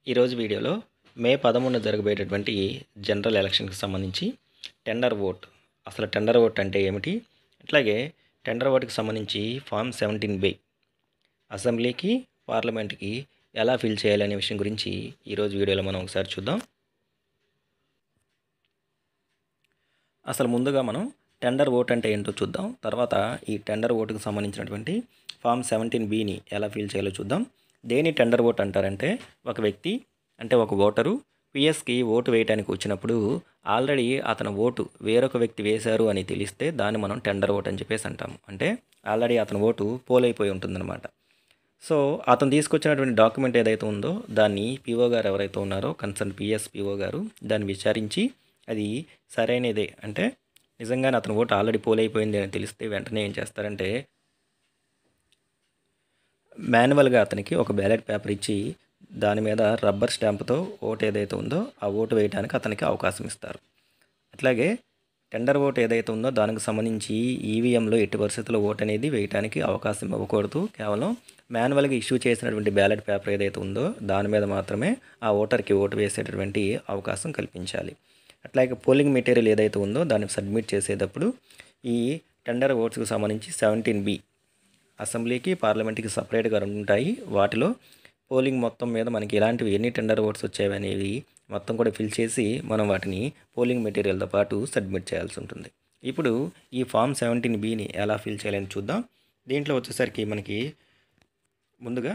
ఈరోజు వీడియోలో మే 11న జరగబోయేటటువంటి జనరల్ ఎలక్షన్కి సంబంధించి టెండర్ ఓట్, అసలు టెండర్ ఓట్ అంటే ఏమిటి, అట్లాగే టెండర్ ఓట్కి సంబంధించి ఫామ్ 17B అసెంబ్లీకి పార్లమెంట్కి ఎలా ఫిల్ చేయాలనే విషయం గురించి ఈరోజు వీడియోలో మనం ఒకసారి చూద్దాం. అసలు ముందుగా మనం టెండర్ ఓట్ అంటే ఏంటో చూద్దాం. తర్వాత ఈ టెండర్ ఓటుకు సంబంధించినటువంటి ఫామ్ 17Bని ఎలా ఫిల్ చేయాలో చూద్దాం. దేని టెండర్ ఓట్ అంటారంటే, ఒక వ్యక్తి అంటే ఒక ఓటరు పిఎస్కి ఓటు వేయడానికి వచ్చినప్పుడు ఆల్రెడీ అతను ఓటు వేరొక వ్యక్తి వేశారు అని తెలిస్తే దాన్ని మనం టెండర్ ఓట్ అని చెప్పేసి అంటాము. అంటే ఆల్రెడీ అతని ఓటు పోలైపోయి ఉంటుందన్నమాట. సో అతను తీసుకొచ్చినటువంటి డాక్యుమెంట్ ఏదైతే ఉందో దాన్ని పిఓ గారు ఎవరైతే ఉన్నారో కన్సర్న్ పిఎస్ పిఓ గారు దాన్ని విచారించి అది సరైనదే అంటే నిజంగానే అతని ఓటు ఆల్రెడీ పోలైపోయింది అని తెలిస్తే వెంటనే ఏం చేస్తారంటే మాన్యువల్గా అతనికి ఒక బ్యాలెట్ పేపర్ ఇచ్చి దాని మీద రబ్బర్ స్టాంప్తో ఓటు ఏదైతే ఉందో ఆ ఓటు వేయడానికి అతనికి అవకాశం ఇస్తారు. అట్లాగే టెండర్ ఓటు ఏదైతే ఉందో దానికి సంబంధించి ఈవీఎంలో ఎట్టి పరిస్థితుల్లో ఓటు అనేది వేయడానికి అవకాశం ఇవ్వకూడదు. కేవలం మాన్యువల్గా ఇష్యూ చేసినటువంటి బ్యాలెట్ పేపర్ ఏదైతే ఉందో దాని మీద మాత్రమే ఆ ఓటర్కి ఓటు వేసేటటువంటి అవకాశం కల్పించాలి. అట్లాగే పోలింగ్ మెటీరియల్ ఏదైతే ఉందో దాన్ని సబ్మిట్ చేసేటప్పుడు ఈ టెండర్ ఓట్స్కి సంబంధించి 17B అసెంబ్లీకి పార్లమెంట్కి సపరేట్గా ఉంటాయి. వాటిలో పోలింగ్ మొత్తం మీద మనకి ఎలాంటివి ఎన్ని టెండర్ ఓట్స్ వచ్చాయి అనేవి మొత్తం కూడా ఫిల్ చేసి మనం వాటిని పోలింగ్ మెటీరియల్తో పాటు సబ్మిట్ చేయాల్సి ఉంటుంది. ఇప్పుడు ఈ ఫామ్ 17Bని ఎలా ఫిల్ చేయాలని చూద్దాం. దీంట్లో వచ్చేసరికి మనకి ముందుగా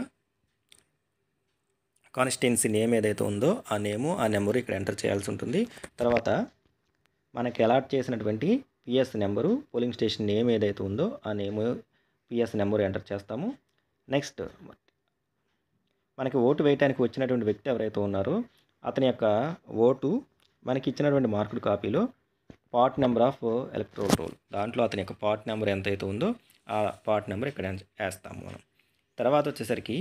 కాన్స్టిట్యున్సీ నేమ్ ఏదైతే ఉందో ఆ నేము ఆ నెంబరు ఇక్కడ ఎంటర్ చేయాల్సి ఉంటుంది. తర్వాత మనకి అలాట్ చేసినటువంటి PS number polling station name ఏదైతే ఉందో ఆ నేము పిఎస్ నెంబర్ ఎంటర్ చేస్తాము. నెక్స్ట్ మనకి ఓటు వేయడానికి వచ్చినటువంటి వ్యక్తి ఎవరైతే ఉన్నారో అతని యొక్క ఓటు మనకి ఇచ్చినటువంటి మార్కుడ్ కాపీలో part number of electoral roll దాంట్లో అతని యొక్క పార్ట్ నెంబర్ ఎంతైతే ఉందో ఆ పార్ట్ నెంబర్ ఇక్కడ వేస్తాము మనం. తర్వాత వచ్చేసరికి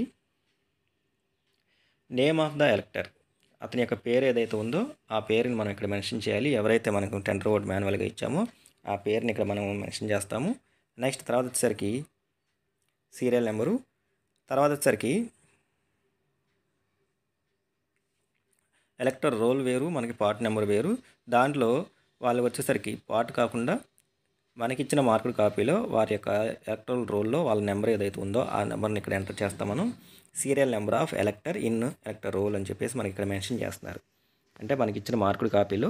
నేమ్ ఆఫ్ ద ఎలక్టర్ అతని యొక్క పేరు ఏదైతే ఉందో ఆ పేరుని మనం ఇక్కడ మెన్షన్ చేయాలి. ఎవరైతే మనకు టెండర్ ఓట్ మాన్యువల్గా ఇచ్చామో ఆ పేరుని ఇక్కడ మనం మెన్షన్ చేస్తాము. నెక్స్ట్ తర్వాత వచ్చేసరికి సీరియల్ నెంబరు, తర్వాత వచ్చేసరికి ఎలక్టర్ రోల్ వేరు, మనకి పార్ట్ నెంబర్ వేరు. దాంట్లో వాళ్ళు వచ్చేసరికి పార్ట్ కాకుండా మనకిచ్చిన మార్కుడ్ కాపీలో వారి యొక్క ఎలక్టరల్ రోల్లో వాళ్ళ నెంబర్ ఏదైతే ఉందో ఆ నెంబర్ని ఇక్కడ ఎంటర్ చేస్తాం మనం. Serial number of elector in elector roll అని చెప్పేసి మనకి ఇక్కడ మెన్షన్ చేస్తున్నారు. అంటే మనకి ఇచ్చిన మార్కుడ్ కాపీలో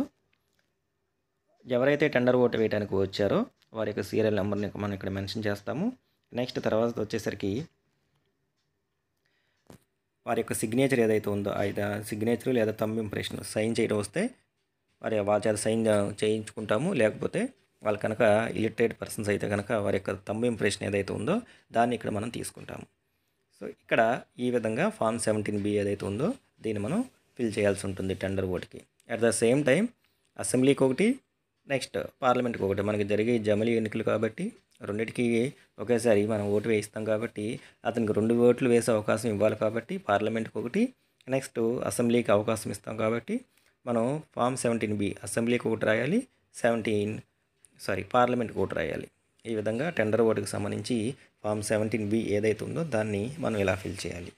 ఎవరైతే టెండర్ ఓటు వేయడానికి వచ్చారో వారి యొక్క సీరియల్ నెంబర్ని మనం ఇక్కడ మెన్షన్ చేస్తాము. నెక్స్ట్ తర్వాత వచ్చేసరికి వారి యొక్క సిగ్నేచర్ ఏదైతే ఉందో అయితే సిగ్నేచర్ లేదా థంబ్ ఇంప్రెషన్ సైన్ చేయడం వస్తే వాళ్ళ చేత సైన్ చేయించుకుంటాము. లేకపోతే వాళ్ళు కనుక ఇలిటరేట్ పర్సన్స్ అయితే కనుక వారి యొక్క థంబ్ ఇంప్రెషన్ ఏదైతే ఉందో దాన్ని ఇక్కడ మనం తీసుకుంటాము. సో ఇక్కడ ఈ విధంగా ఫామ్ 17B ఏదైతే ఉందో దీన్ని మనం ఫిల్ చేయాల్సి ఉంటుంది టెండర్ ఓటుకి. అట్ ద సేమ్ టైం అసెంబ్లీకి ఒకటి, నెక్స్ట్ పార్లమెంట్కి ఒకటి. మనకి జరిగే జమిలీ ఎన్నికలు కాబట్టి రెండింటికి ఒకేసారి మనం ఓటు వేయిస్తాం కాబట్టి అతనికి 2 ఓట్లు వేసే అవకాశం ఇవ్వాలి కాబట్టి పార్లమెంట్కి ఒకటి, నెక్స్ట్ అసెంబ్లీకి అవకాశం ఇస్తాం కాబట్టి మనం ఫామ్ 17B అసెంబ్లీకి ఒకటి రాయాలి, పార్లమెంట్కి ఒకటి రాయాలి. ఈ విధంగా టెండర్ ఓటుకి సంబంధించి ఫామ్ 17B ఏదైతే ఉందో దాన్ని మనం ఇలా ఫిల్ చేయాలి.